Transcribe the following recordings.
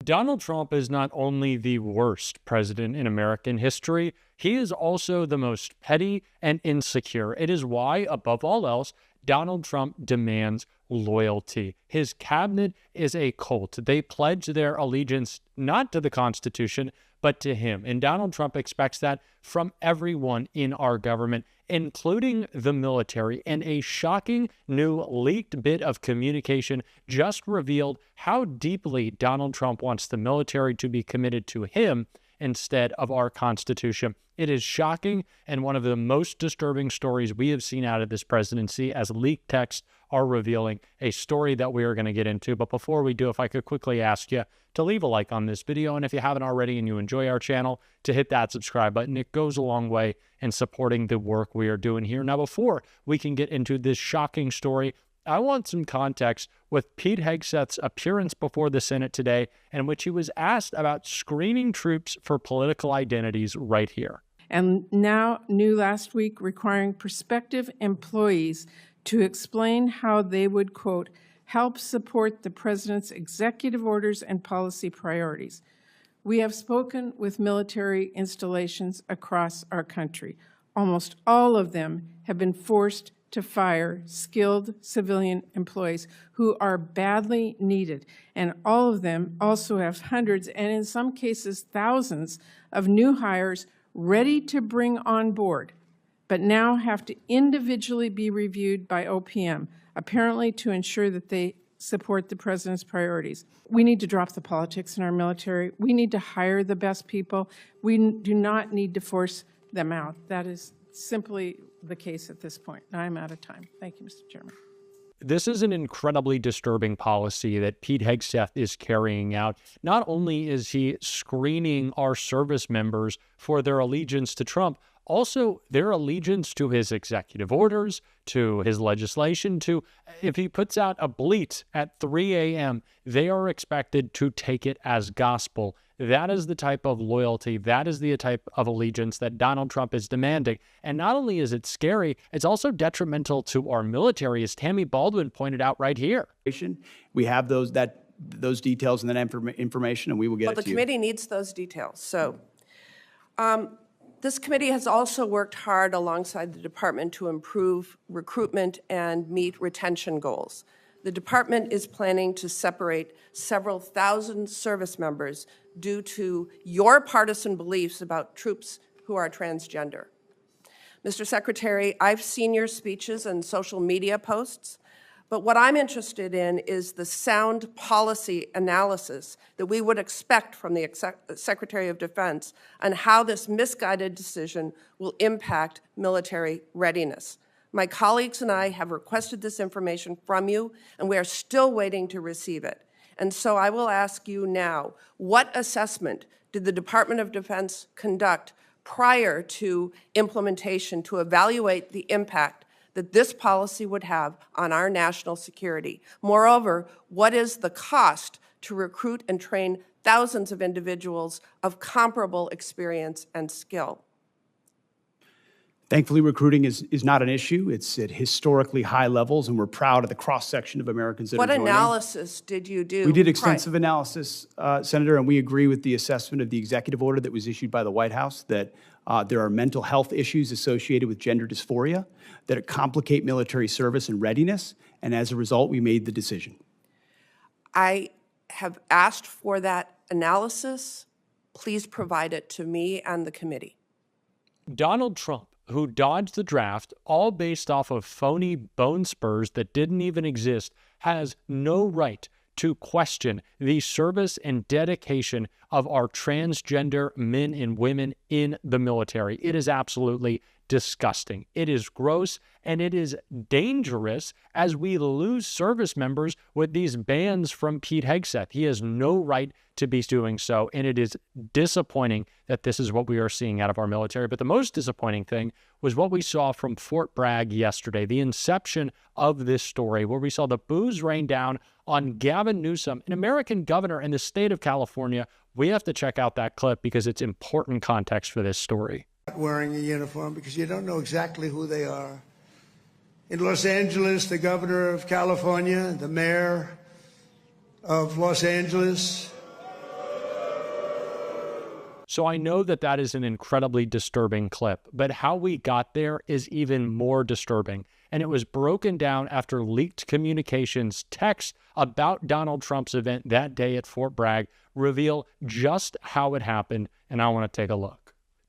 Donald Trump is not only the worst president in American history, he is also the most petty and insecure. It is why, above all else, Donald Trump demands loyalty. His cabinet is a cult. They pledge their allegiance not to the Constitution, but to him. And Donald Trump expects that from everyone in our government, including the military. And a shocking new leaked bit of communication just revealed how deeply Donald Trump wants the military to be committed to him instead of our Constitution. It is shocking and one of the most disturbing stories we have seen out of this presidency, as leaked texts are revealing a story that we are going to get into. But before we do, if I could quickly ask you to leave a like on this video, and if you haven't already and you enjoy our channel, to hit that subscribe button. It goes a long way in supporting the work we are doing here. Now, before we can get into this shocking story, I want some context with Pete Hegseth's appearance before the Senate today, in which he was asked about screening troops for political identities right here. And now, new last week, requiring prospective employees to explain how they would, quote, help support the president's executive orders and policy priorities. We have spoken with military installations across our country. Almost all of them have been forced to fire skilled civilian employees who are badly needed. And all of them also have hundreds, and in some cases thousands, of new hires ready to bring on board, but now have to individually be reviewed by OPM, apparently to ensure that they support the president's priorities. We need to drop the politics in our military. We need to hire the best people. We do not need to force them out. That is simply the case at this point. Now I'm out of time. Thank you, Mr. Chairman. This is an incredibly disturbing policy that Pete Hegseth is carrying out. Not only is he screening our service members for their allegiance to Trump, also their allegiance to his executive orders, to his legislation, to if he puts out a bleat at 3 a.m., they are expected to take it as gospel. That is the type of loyalty, that is the type of allegiance that Donald Trump is demanding. And not only is it scary, it's also detrimental to our military, as Tammy Baldwin pointed out right here. We have those details and that information, and we will get it to you. Well, the committee needs those details. So this committee has also worked hard alongside the department to improve recruitment and meet retention goals. The department is planning to separate several thousand service members due to your partisan beliefs about troops who are transgender. Mr. Secretary, I've seen your speeches and social media posts, but what I'm interested in is the sound policy analysis that we would expect from the Secretary of Defense on how this misguided decision will impact military readiness. My colleagues and I have requested this information from you, and we are still waiting to receive it. And so I will ask you now, what assessment did the Department of Defense conduct prior to implementation to evaluate the impact that this policy would have on our national security? Moreover, what is the cost to recruit and train thousands of individuals of comparable experience and skill? Thankfully, recruiting is not an issue. It's at historically high levels, and we're proud of the cross-section of Americans that are joining. What analysis did you do? We did extensive analysis, Senator, and we agree with the assessment of the executive order that was issued by the White House that there are mental health issues associated with gender dysphoria that complicate military service and readiness, and as a result, we made the decision. I have asked for that analysis. Please provide it to me and the committee. Donald Trump, who dodged the draft, all based off of phony bone spurs that didn't even exist, has no right to question the service and dedication of our transgender men and women in the military. It is absolutely disgusting. It is gross, and it is dangerous as we lose service members with these bans from Pete Hegseth. He has no right to be doing so, and it is disappointing that this is what we are seeing out of our military. But the most disappointing thing was what we saw from Fort Bragg yesterday, the inception of this story, where we saw the booze rain down on Gavin Newsom, an American governor in the state of California. We have to check out that clip because it's important context for this story. Wearing a uniform because you don't know exactly who they are. In Los Angeles, the governor of California, the mayor of Los Angeles, So I know that that is an incredibly disturbing clip, but how we got there is even more disturbing. And it was broken down after leaked communications texts about Donald Trump's event that day at Fort Bragg reveal just how it happened, and I want to take a look.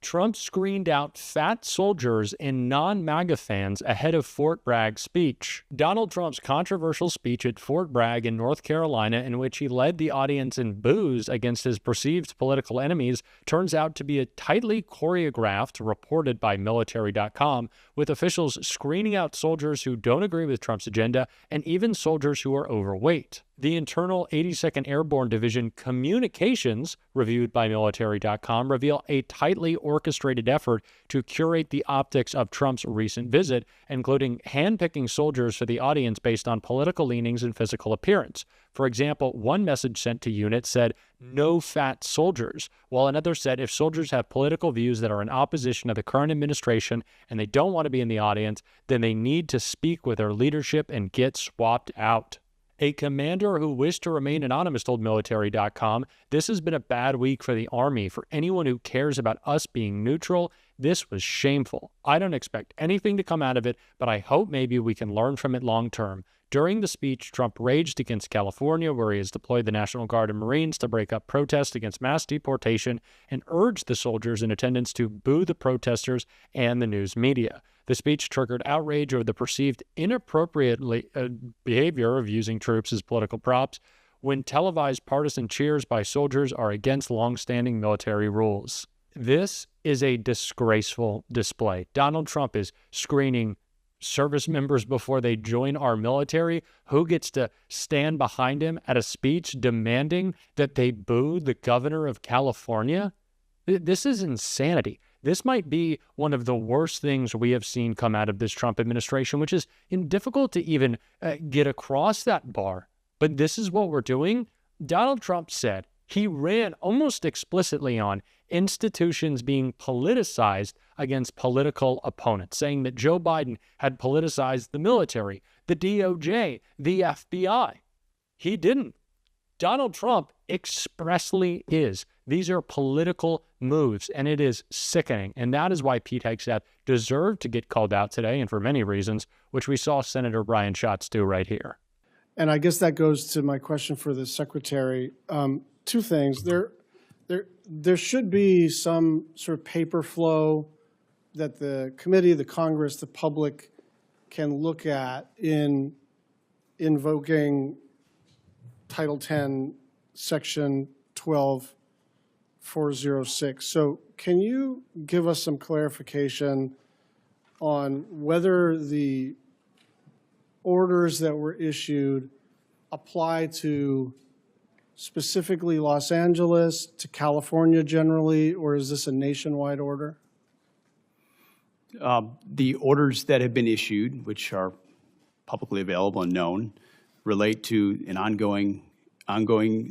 Trump screened out fat soldiers and non-MAGA fans ahead of Fort Bragg speech. Donald Trump's controversial speech at Fort Bragg in North Carolina, in which he led the audience in boos against his perceived political enemies, turns out to be a tightly choreographed, reported by military.com, with officials screening out soldiers who don't agree with Trump's agenda and even soldiers who are overweight. The internal 82nd Airborne Division communications, reviewed by military.com, reveal a tightly orchestrated effort to curate the optics of Trump's recent visit, including handpicking soldiers for the audience based on political leanings and physical appearance. For example, one message sent to units said, "No fat soldiers," while another said if soldiers have political views that are in opposition to the current administration and they don't want to be in the audience, then they need to speak with their leadership and get swapped out. A commander who wished to remain anonymous told military.com, "This has been a bad week for the Army. For anyone who cares about us being neutral, this was shameful. I don't expect anything to come out of it, but I hope maybe we can learn from it long term." During the speech, Trump raged against California, where he has deployed the National Guard and Marines to break up protests against mass deportation, and urged the soldiers in attendance to boo the protesters and the news media. The speech triggered outrage over the perceived inappropriate behavior of using troops as political props when televised partisan cheers by soldiers are against longstanding military rules. This is a disgraceful display. Donald Trump is screening service members before they join our military. Who gets to stand behind him at a speech demanding that they boo the governor of California? This is insanity. This might be one of the worst things we have seen come out of this Trump administration, which is difficult to even get across that bar. But this is what we're doing. Donald Trump said he ran almost explicitly on institutions being politicized against political opponents, saying that Joe Biden had politicized the military, the DOJ, the FBI. He didn't. Donald Trump expressly is. These are political moves, and it is sickening. And that is why Pete Hegseth deserved to get called out today, and for many reasons, which we saw Senator Brian Schatz do right here. And I guess that goes to my question for the secretary. Two things. There should be some sort of paper flow that the committee, the Congress, the public can look at in invoking Title 10, Section 12406. So can you give us some clarification on whether the orders that were issued apply to specifically Los Angeles, to California generally, or is this a nationwide order? The orders that have been issued, which are publicly available and known, relate to an ongoing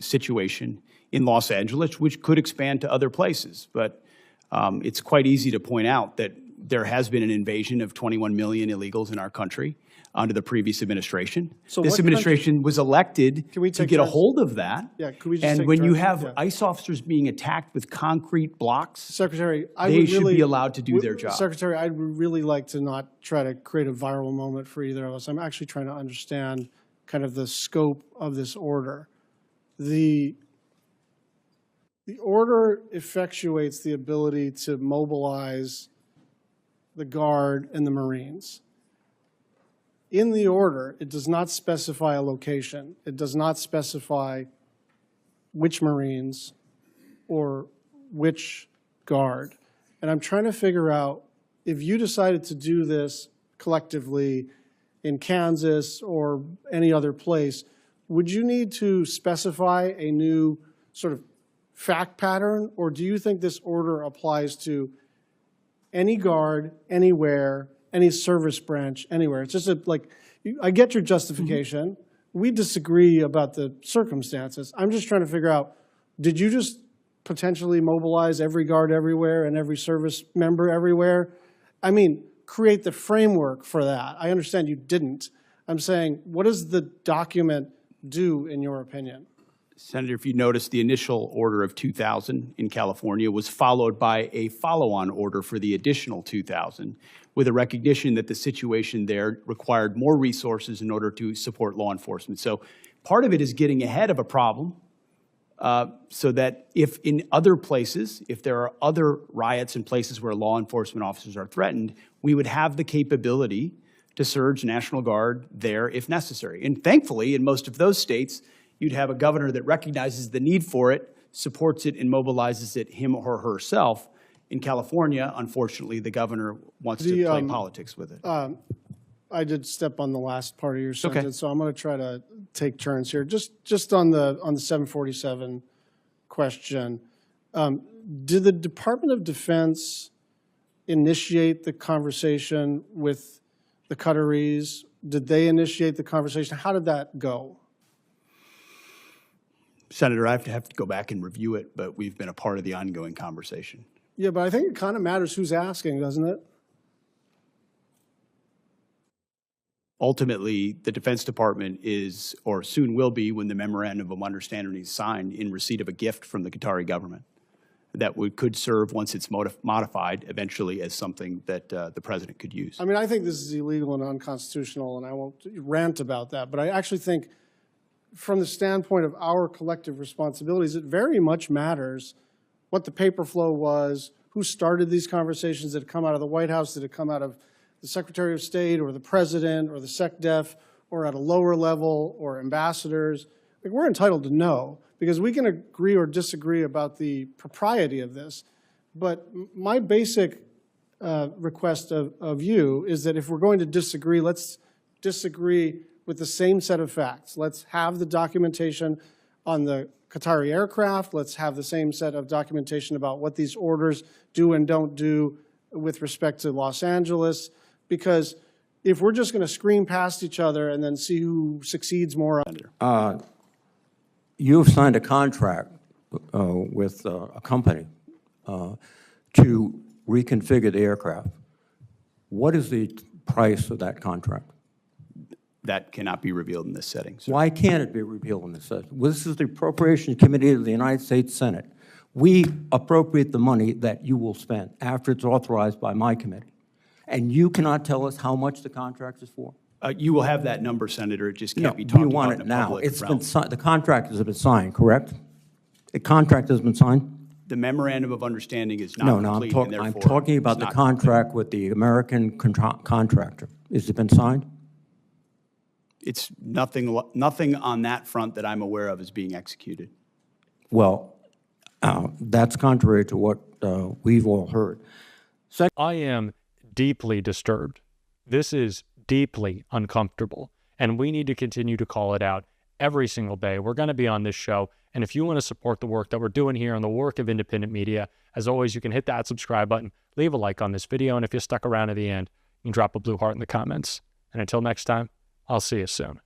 situation in Los Angeles, which could expand to other places. But it's quite easy to point out that there has been an invasion of 21 million illegals in our country under the previous administration. So this administration was elected Can we to take get a turns? hold of that. Yeah, could we just and take when you turns? have Yeah. ICE officers being attacked with concrete blocks, Secretary, I they would should really, be allowed to do their job. Secretary, I'd really like to not try to create a viral moment for either of us. I'm actually trying to understand kind of the scope of this order. The order effectuates the ability to mobilize the Guard and the Marines. In the order, it does not specify a location. It does not specify which Marines or which Guard. And I'm trying to figure out if you decided to do this collectively in Kansas or any other place, would you need to specify a new sort of fact pattern, or do you think this order applies to any Guard, anywhere, any service branch, anywhere? It's just I get your justification. Mm-hmm. We disagree about the circumstances. I'm just trying to figure out, did you just potentially mobilize every Guard everywhere and every service member everywhere? I mean, create the framework for that. I understand you didn't. I'm saying, what does the document do, in your opinion? Senator, if you notice, the initial order of 2,000 in California was followed by a follow-on order for the additional 2,000, with a recognition that the situation there required more resources in order to support law enforcement. So part of it is getting ahead of a problem, so that if in other places, if there are other riots in places where law enforcement officers are threatened, we would have the capability to surge National Guard there if necessary. And thankfully, in most of those states, you'd have a governor that recognizes the need for it, supports it, and mobilizes it him or herself. In California, unfortunately, the governor wants to play politics with it. I did step on the last part of your sentence, so I'm going to try to take turns here. Just on the 747 question, did the Department of Defense initiate the conversation with the Qataris? Did they initiate the conversation? How did that go? Senator, I have to go back and review it, but we've been a part of the ongoing conversation. Yeah, but I think it kind of matters who's asking, doesn't it? Ultimately, the Defense Department is, or soon will be, when the Memorandum of Understanding is signed, in receipt of a gift from the Qatari government that could serve, once it's modified, eventually as something that the president could use. I mean, I think this is illegal and unconstitutional, and I won't rant about that, but I actually think from the standpoint of our collective responsibilities, it very much matters what the paper flow was, who started these conversations. Did it come out of the White House? Did it come out of the Secretary of State or the President or the SecDef or at a lower level or ambassadors? Like, we're entitled to know, because we can agree or disagree about the propriety of this. But my basic request of you is that if we're going to disagree, let's disagree with the same set of facts. Let's have the documentation on the Qatari aircraft. Let's have the same set of documentation about what these orders do and don't do with respect to Los Angeles. Because if we're just going to scream past each other and then see who succeeds more under. You've signed a contract with a company to reconfigure the aircraft. What is the price of that contract? That cannot be revealed in this setting, sir. Why can't it be revealed in this setting? Well, this is the Appropriations Committee of the United States Senate. We appropriate the money that you will spend after it's authorized by my committee. And you cannot tell us how much the contract is for? You will have that number, Senator. It just No, can't be do talked you about want in it a now? public It's realm. been the contract has been signed, correct? The contract has been signed? The Memorandum of Understanding is not No, complete, and I'm therefore talking about it's the not contract with the American contractor. Has it been signed? It's nothing on that front that I'm aware of is being executed. Well, that's contrary to what we've all heard. I am deeply disturbed. This is deeply uncomfortable, and we need to continue to call it out every single day. We're going to be on this show, and if you want to support the work that we're doing here and the work of independent media, as always, you can hit that subscribe button, leave a like on this video, and if you stuck around to the end, you can drop a blue heart in the comments. And until next time, I'll see you soon.